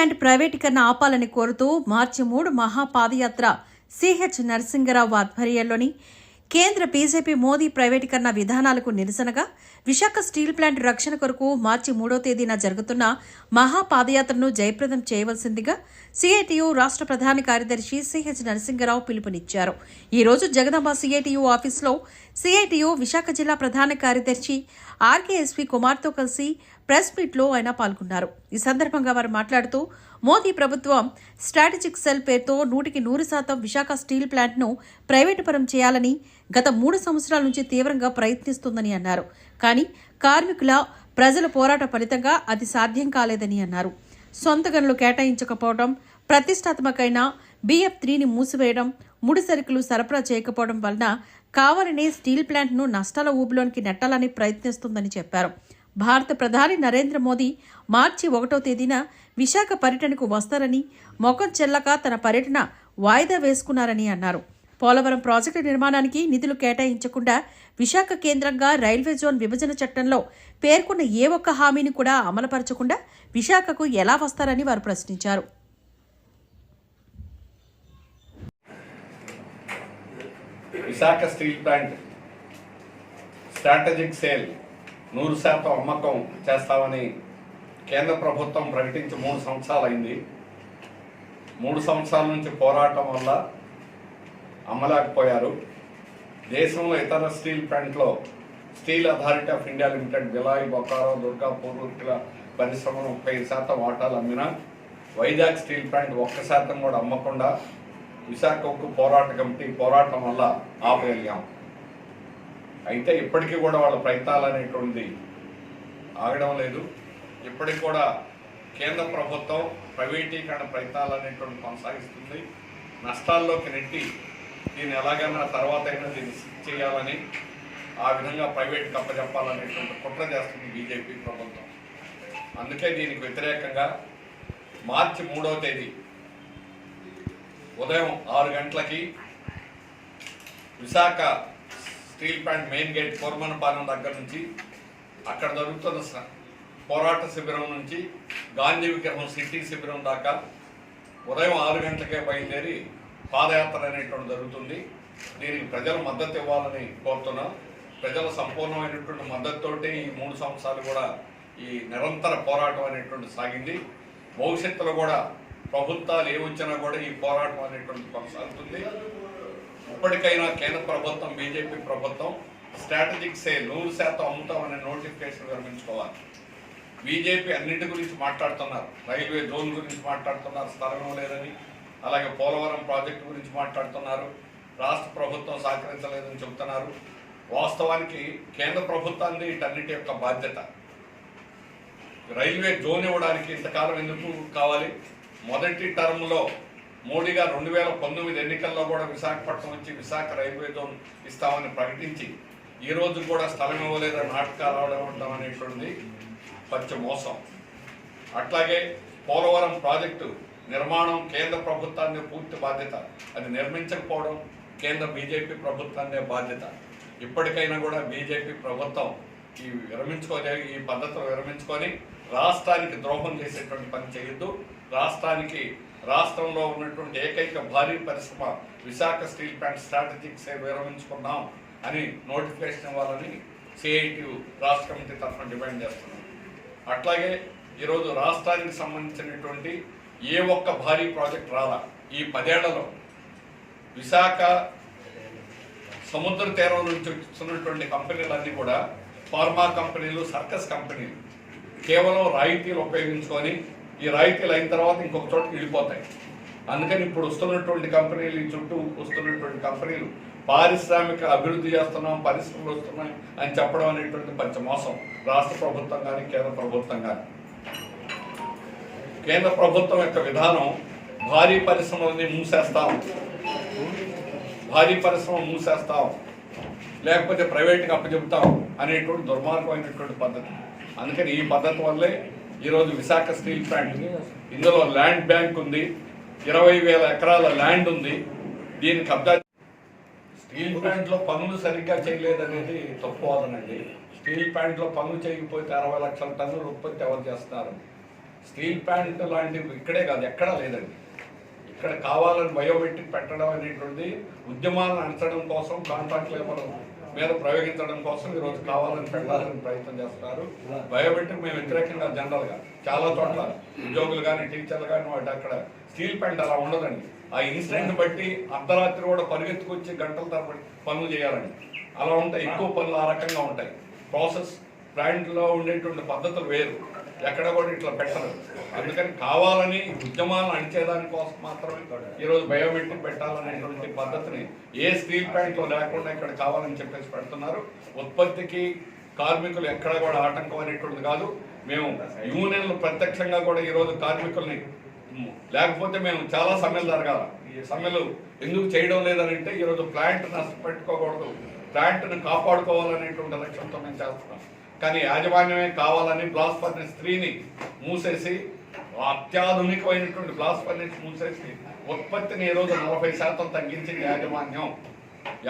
Plant ప్రైవేటీకరణ ఆపాలని కోరుతూ మార్చి 3 మహాపాదయాత్ర సిహెచ్ నరసింగరావు ఆధ్వర్యంలోని కేంద్ర బీజేపీ మోదీ ప్రైవేటీకరణ విధానాలకు నిరసనగా విశాఖ స్టీల్ ప్లాంట్ రక్షణ కొరకు మార్చి 3వ తేదీన జరుగుతున్న మహాపాదయాత్రను జయప్రదం చేయవలసిందిగా సిఐటియు రాష్ట్ర ప్రధాన కార్యదర్శి సిహెచ్ నరసింగరావు పిలుపునిచ్చారు. ఈ రోజు జగదాంబ సిఐటియు ఆఫీసులో సిఐటియు విశాఖ జిల్లా ప్రధాన కార్యదర్శి ఆర్కేఎస్వి కుమార్తో కలిసి ప్రెస్ మీట్లో ఆయన పాల్గొన్నారు. ఈ సందర్భంగా వారు మాట్లాడుతూ మోదీ ప్రభుత్వం స్ట్రాటజిక్ సెల్ పేరుతో 100% విశాఖ స్టీల్ ప్లాంట్ను ప్రైవేటు పరం చేయాలని గత 3 సంవత్సరాల నుంచి తీవ్రంగా ప్రయత్నిస్తుందని అన్నారు. కానీ కార్మికుల ప్రజల పోరాట ఫలితంగా అది సాధ్యం కాలేదని అన్నారు. సొంత గనులు కేటాయించకపోవడం, ప్రతిష్టాత్మకమైన BF3ని మూసివేయడం, ముడి సరుకులు సరఫరా చేయకపోవడం వలన కావాలనే స్టీల్ ప్లాంట్ను నష్టాల ఊబిలోనికి నెట్టాలని ప్రయత్నిస్తుందని చెప్పారు. భారత ప్రధాని నరేంద్ర మోదీ మార్చి 1వ తేదీన విశాఖ పర్యటనకు వస్తారని, మొఖం చెల్లక తన పర్యటన వాయిదా వేసుకున్నారని అన్నారు. పోలవరం ప్రాజెక్టు నిర్మాణానికి నిధులు కేటాయించకుండా విశాఖ కేంద్రంగా రైల్వే జోన్ విభజన చట్టంలో పేర్కొన్న ఏ ఒక్క హామీని కూడా అమలుపరచకుండా విశాఖకు ఎలా వస్తారని వారు ప్రశ్నించారు. Visakha steel plant strategic sale 100% అమ్మకం చేస్తామని కేంద్ర ప్రభుత్వం ప్రకటించి 3 సంవత్సరాలు అయింది. 3 సంవత్సరాల నుంచి పోరాటం వల్ల అమ్మలేకపోయారు. దేశంలో ఇతర స్టీల్ ప్లాంట్లో steel authority of India limited, Bhilai, Bokaro, Durgapur పరిశ్రమలు 30% వాటాలు అమ్మినా వైజాగ్ స్టీల్ ప్లాంట్ 1% కూడా అమ్మకుండా విశాఖ ఉక్కు పోరాట కమిటీ పోరాటం వల్ల ఆపగలిగాం. అయితే ఇప్పటికీ కూడా వాళ్ళ ప్రయత్నాలు అనేటువంటిది ఆగడం లేదు. ఇప్పటికి కూడా కేంద్ర ప్రభుత్వం ప్రైవేటీకరణ ప్రయత్నాలు అనేటువంటి కొనసాగిస్తుంది. నష్టాల్లోకి నెట్టి దీన్ని ఎలాగైనా తర్వాత అయినా దీన్ని చేయాలని, ఆ విధంగా ప్రైవేట్కి అప్పచెప్పాలనేటువంటి కుట్ర చేస్తుంది బీజేపీ ప్రభుత్వం. అందుకే దీనికి వ్యతిరేకంగా మార్చి 3వ తేదీ ఉదయం 6 గంటలకి Visakha steel plant main gate Kormanapalem దగ్గర నుంచి అక్కడ జరుగుతున్న పోరాట శిబిరం నుంచి గాంధీ విగ్రహం సిటీ శిబిరం దాకా ఉదయం 6 గంటలకే బయలుదేరి పాదయాత్ర అనేటువంటి జరుగుతుంది. దీనికి ప్రజల మద్దతు ఇవ్వాలని కోరుతున్నాం. ప్రజల సంపూర్ణమైనటువంటి మద్దతుతోటి ఈ 3 సంవత్సరాలు కూడా ఈ నిరంతర పోరాటం అనేటువంటి సాగింది. భవిష్యత్తులో కూడా ప్రభుత్వాలు ఏవొచ్చినా కూడా ఈ పోరాటం అనేటువంటి కొనసాగుతుంది. ఇప్పటికైనా కేంద్ర ప్రభుత్వం, బీజేపీ ప్రభుత్వం స్ట్రాటజిక్ సేల్ 100% అమ్ముతామనే నోటిఫికేషన్ విరమించుకోవాలి. బీజేపీ అన్నింటి గురించి మాట్లాడుతున్నారు. రైల్వే జోన్ గురించి మాట్లాడుతున్నారు, స్థలం లేదని. అలాగే పోలవరం ప్రాజెక్టు గురించి మాట్లాడుతున్నారు. రాష్ట్ర ప్రభుత్వం సహకరించలేదని చెబుతున్నారు. వాస్తవానికి కేంద్ర ప్రభుత్వాన్ని వీటన్నిటి యొక్క బాధ్యత. రైల్వే జోన్ ఇవ్వడానికి ఇంతకాలం ఎందుకు కావాలి? మొదటి టర్మ్లో మోడీ గారు 2019 ఎన్నికల్లో కూడా విశాఖపట్నం వచ్చి విశాఖ రైల్వే జోన్ ఇస్తామని ప్రకటించి ఈ రోజు కూడా స్థలం ఇవ్వలేదని నాటకాలు ఆడడం అనేటువంటిది పచ్చ మోసం. అట్లాగే పోలవరం ప్రాజెక్టు నిర్మాణం కేంద్ర ప్రభుత్వాన్ని పూర్తి బాధ్యత. అది నిర్మించకపోవడం కేంద్ర బీజేపీ ప్రభుత్వాన్ని బాధ్యత. ఇప్పటికైనా కూడా బీజేపీ ప్రభుత్వం ఈ పద్ధతులు విరమించుకొని రాష్ట్రానికి ద్రోహం చేసేటువంటి పని చేయొద్దు. రాష్ట్రంలో ఉన్నటువంటి ఏకైక భారీ పరిశ్రమ Visakha steel plant strategic sale విరమించుకున్నాం అని నోటిఫికేషన్ ఇవ్వాలని సిఐటియు రాష్ట్ర కమిటీ తరఫున డిమాండ్ చేస్తున్నాం. అట్లాగే ఈరోజు రాష్ట్రానికి సంబంధించినటువంటి ఏ ఒక్క భారీ ప్రాజెక్ట్ రాలా. ఈ 10 ఏళ్లలో విశాఖ సముద్ర తీరం నుంచి వస్తున్నటువంటి కంపెనీలన్నీ కూడా ఫార్మా కంపెనీలు, సర్కస్ కంపెనీలు కేవలం రాయితీలు ఉపయోగించుకొని ఈ రాయితీలు అయిన తర్వాత ఇంకొక చోటకి వెళ్ళిపోతాయి. అందుకని ఇప్పుడు వస్తున్నటువంటి కంపెనీలు, ఈ చుట్టూ వస్తున్నటువంటి కంపెనీలు పారిశ్రామిక అభివృద్ధి చేస్తున్నాం, పరిశ్రమలు వస్తున్నాయి అని చెప్పడం అనేటువంటి పంచ మోసం. రాష్ట్ర ప్రభుత్వం కానీ కేంద్ర ప్రభుత్వం కానీ, కేంద్ర ప్రభుత్వం యొక్క విధానం భారీ పరిశ్రమలని మూసేస్తాం, లేకపోతే ప్రైవేట్కి అప్పచెబుతాం అనేటువంటి దుర్మార్గమైనటువంటి పద్ధతి. అందుకని ఈ పద్ధతి వల్లే ఈరోజు విశాఖ స్టీల్ ప్లాంట్, ఇందులో ల్యాండ్ బ్యాంక్ ఉంది, 20,000 ఎకరాల ల్యాండ్ ఉంది. దీని కబ్జా స్టీల్ ప్లాంట్లో పనులు సరిగ్గా చేయలేదనేది తప్పు వాదనండి. స్టీల్ ప్లాంట్లో పనులు చేయకపోతే 60 లక్షల టన్నులు ఉత్పత్తి ఎవరు చేస్తున్నారు? స్టీల్ ప్లాంట్ లాంటివి ఇక్కడే కాదు, ఎక్కడా లేదండి. ఇక్కడ కావాలని బయోమెట్రిక్ పెట్టడం అనేటువంటిది ఉద్యమాలను అణచడం కోసం, కాంట్రాక్ట్ లేబర్ మీద ప్రయోగించడం కోసం ఈరోజు కావాలని పెట్టాలని ప్రయత్నం చేస్తున్నారు. బయోమెట్రిక్ మేము వ్యతిరేకంగా జనరల్గా చాలా చోట్ల ఉద్యోగులు కానీ టీచర్లు కానీ వాటి అక్కడ స్టీల్ ప్లాంట్ అలా ఉండదండి. ఆ ఇన్సిడెంట్ బట్టి అర్ధరాత్రి కూడా పరిగెత్తుకొచ్చి గంటల తరబడి పనులు చేయాలండి. అలా ఉంటాయి, ఎక్కువ పనులు ఆ రకంగా ఉంటాయి. ప్రాసెస్ ప్లాంట్లో ఉండేటువంటి పద్ధతులు వేరు, ఎక్కడ కూడా ఇట్లా పెట్టరు. అందుకని కావాలని ఉద్యమాలను అణిచేదాని కోసం మాత్రమే ఈరోజు బయోమెట్రిక్ పెట్టాలనేటువంటి పద్ధతిని ఏ స్టీల్ ప్లాంట్లో లేకుండా ఇక్కడ కావాలని చెప్పేసి పెడుతున్నారు. ఉత్పత్తికి కార్మికులు ఎక్కడ కూడా ఆటంకం అనేటువంటిది కాదు. మేము యూనియన్లు ప్రత్యక్షంగా కూడా ఈరోజు కార్మికుల్ని, లేకపోతే మేము చాలా సమ్మెలు జరగాల. సమ్మెలు ఎందుకు చేయడం లేదనంటే ఈరోజు ప్లాంట్ నష్టపెట్టుకోకూడదు, ప్లాంట్ను కాపాడుకోవాలనేటువంటి లక్ష్యంతో మేము చేస్తున్నాం. కానీ యాజమాన్యమే కావాలని బ్లాస్ట్ ఫర్నెస్ 3ని మూసేసి, అత్యాధునికమైనటువంటి బ్లాస్ట్ ఫర్నెస్ మూసేసి ఉత్పత్తిని ఈరోజు 40% తగ్గించింది యాజమాన్యం.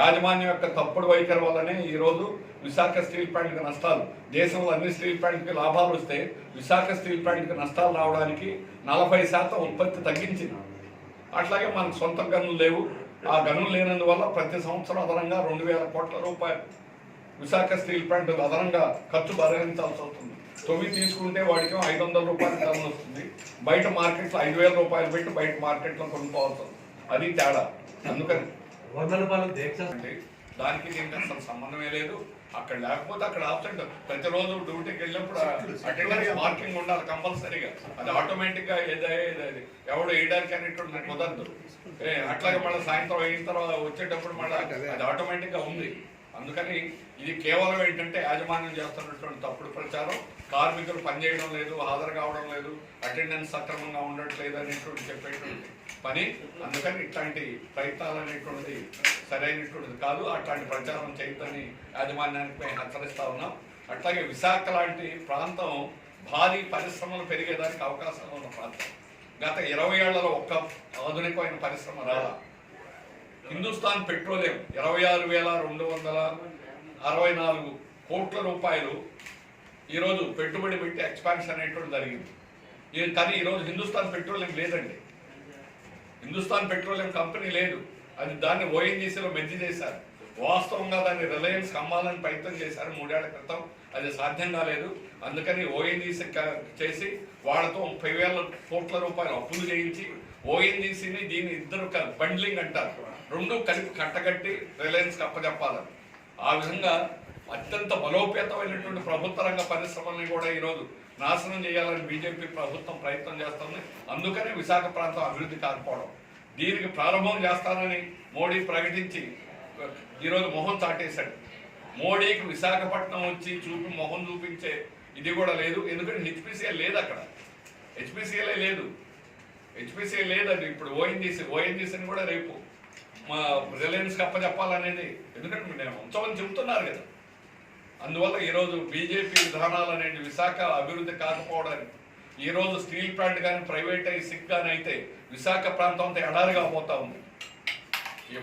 యాజమాన్యం యొక్క తప్పుడు వైఖరి వల్లనే ఈరోజు విశాఖ స్టీల్ ప్లాంట్కి నష్టాలు, దేశంలో అన్ని స్టీల్ ప్లాంట్కి లాభాలు వస్తే విశాఖ స్టీల్ ప్లాంట్కి నష్టాలు రావడానికి 40% ఉత్పత్తి తగ్గించింది. అట్లాగే మనకు సొంత గనులు లేవు. ఆ గనులు లేనందువల్ల ప్రతి సంవత్సరం అదనంగా 2000 కోట్ల రూపాయలు విశాఖ స్టీల్ ప్లాంట్ అదనంగా ఖర్చు భరించాల్సి వస్తుంది. 9 తీసుకుంటే వాడికి 500 రూపాయలు టన్ వస్తుంది. బయట మార్కెట్లో 5000 రూపాయలు పెట్టి బయట మార్కెట్లో కొనుక్కోవాల్సి వస్తుంది. అది తేడా. అందుకని దానికి దీనికి అసలు సంబంధమే లేదు. అక్కడ లేకపోతే అక్కడ ఆబ్సెంట్. ప్రతిరోజు డ్యూటీకి వెళ్ళినప్పుడు అటెండెన్స్ మార్కింగ్ ఉండాలి కంపల్సరీగా. అది ఆటోమేటిక్గా ఏది ఎవడు వేయడానికి అనేటువంటి కుదరదు. అట్లాగే మళ్ళీ సాయంత్రం అయిన తర్వాత వచ్చేటప్పుడు మళ్ళీ అది ఆటోమేటిక్గా ఉంది. అందుకని ఇది కేవలం ఏంటంటే యాజమాన్యం చేస్తున్నటువంటి తప్పుడు ప్రచారం. కార్మికులు పనిచేయడం లేదు, హాజరు కావడం లేదు, అటెండెన్స్ సక్రమంగా ఉండట్లేదు అనేటువంటి చెప్పేటువంటి పని. అందుకని ఇట్లాంటి ప్రయత్నాలు అనేటువంటిది సరైనటువంటిది కాదు. అట్లాంటి ప్రచారం చేయొద్దని యాజమాన్యానికి మేము హెచ్చరిస్తా ఉన్నాం. అట్లాగే విశాఖ లాంటి ప్రాంతం భారీ పరిశ్రమలు పెరిగేదానికి అవకాశం ఉన్న ప్రాంతం. గత 20 ఏళ్లలో ఒక్క ఆధునికమైన పరిశ్రమ రాలా. హిందుస్థాన్ పెట్రోలియం 26,264 కోట్ల రూపాయలు ఈరోజు పెట్టుబడి పెట్టి ఎక్స్పాన్షన్ అనేటువంటి జరిగింది. కానీ ఈరోజు హిందుస్థాన్ పెట్రోలియం లేదండి. హిందుస్థాన్ పెట్రోలియం కంపెనీ లేదు. అది దాన్ని ఓఎన్జీసీలో మెర్జ్ చేశారు. వాస్తవంగా దాన్ని రిలయన్స్ అమ్మాలని ప్రయత్నం చేశారు 3 ఏళ్ల క్రితం. అది సాధ్యం కాలేదు. అందుకని ఓఎన్జీసీ చేసి వాళ్ళతో 30,000 కోట్ల రూపాయలు అప్పులు చేయించి ఓఎన్జీసీని దీన్ని ఇద్దరు బండ్లింగ్ అంటారు, 2 కలిపి కట్టగట్టి రిలయన్స్కి అప్పచెప్పాలని. ఆ విధంగా అత్యంత బలోపేతమైనటువంటి ప్రభుత్వ రంగ పరిశ్రమల్ని కూడా ఈరోజు నాశనం చేయాలని బీజేపీ ప్రభుత్వం ప్రయత్నం చేస్తుంది. అందుకనే విశాఖ ప్రాంతం అభివృద్ధి కాకపోవడం. దీనికి ప్రారంభం చేస్తానని మోడీ ప్రకటించి ఈరోజు మొహం చాటేశాడు. మోడీకి విశాఖపట్నం వచ్చి మొహం చూపించే ఇది కూడా లేదు. ఎందుకంటే హెచ్పిసిఎల్ లేదు అక్కడ. హెచ్పిసిఎల్ఏ లేదు. హెచ్పిసిఎల్ లేదండి. ఇప్పుడు ఓఎన్జీసీని కూడా రేపు మా రిలయన్స్కి అప్పచెప్పాలనేది, ఎందుకంటే నేను ఉంచమని చెబుతున్నారు కదా. అందువల్ల ఈరోజు బీజేపీ విధానాలు అనేది విశాఖ అభివృద్ధి కాకపోవడానికి, ఈరోజు స్టీల్ ప్లాంట్ కానీ ప్రైవేటైజ్ కానీ అయితే విశాఖ ప్రాంతం అంతా ఎడారిగా పోతా ఉంది.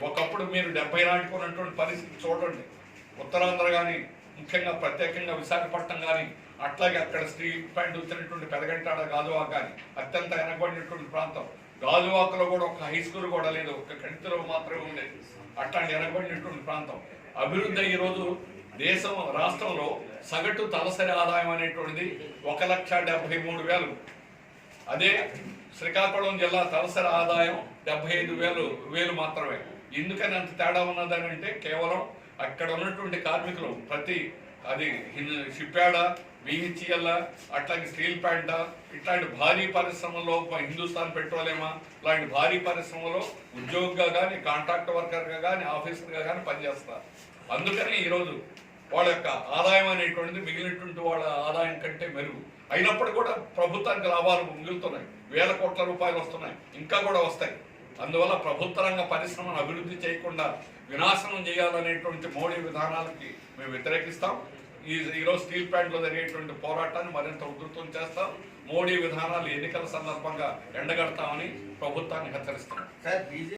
ఒకప్పుడు మీరు 70 నాటికి ఉన్నటువంటి పరిస్థితి చూడండి. ఉత్తరాంధ్ర కానీ, ముఖ్యంగా ప్రత్యేకంగా విశాఖపట్నం కానీ, అట్లాగే అక్కడ స్టీల్ ప్లాంట్ వచ్చినటువంటి పెదగంటాడ, గాజువాక కానీ అత్యంత వెనకబడినటువంటి ప్రాంతం. గాజువాకలో కూడా ఒక హై స్కూల్ కూడా లేదు, ఒక కణితిలో మాత్రమే ఉండేది. అట్లాంటి వెనకబడినటువంటి ప్రాంతం అభివృద్ధి ఈరోజు దేశం రాష్ట్రంలో సగటు తలసరి ఆదాయం అనేటువంటిది 1,73,000. అదే శ్రీకాకుళం జిల్లా తలసరి ఆదాయం 75,000 మాత్రమే. ఎందుకని అంత తేడా ఉన్నదని అంటే కేవలం అక్కడ ఉన్నటువంటి కార్మికులు అది షిప్యార్డ్, బిహెచ్ఎల్, అట్లాగే స్టీల్ ప్లాంట్, ఇట్లాంటి భారీ పరిశ్రమలో హిందుస్థాన్ పెట్రోలియమా లాంటి భారీ పరిశ్రమలో ఉద్యోగిగా కానీ, కాంట్రాక్ట్ వర్కర్గా కానీ, ఆఫీసర్గా కానీ పనిచేస్తారు. అందుకని ఈరోజు వాళ్ళ యొక్క ఆదాయం అనేటువంటిది మిగిలినటువంటి వాళ్ళ ఆదాయం కంటే మెరుగు. అయినప్పుడు కూడా ప్రభుత్వానికి లాభాలు మిగులుతున్నాయి, 1000 కోట్ల రూపాయలు వస్తున్నాయి, ఇంకా కూడా వస్తాయి. అందువల్ల ప్రభుత్వ రంగ పరిశ్రమను అభివృద్ధి చేయకుండా వినాశనం చేయాలనేటువంటి మోడీ విధానాలకి మేము వ్యతిరేకిస్తాం. ఈరోజు స్టీల్ ప్లాంట్లో జరిగేటువంటి పోరాటాన్ని మరింత ఉధృతం చేస్తాం. మోడీ విధానాలు ఎన్నికల సందర్భంగా ఎండగడతామని ప్రభుత్వాన్ని హెచ్చరిస్తాం.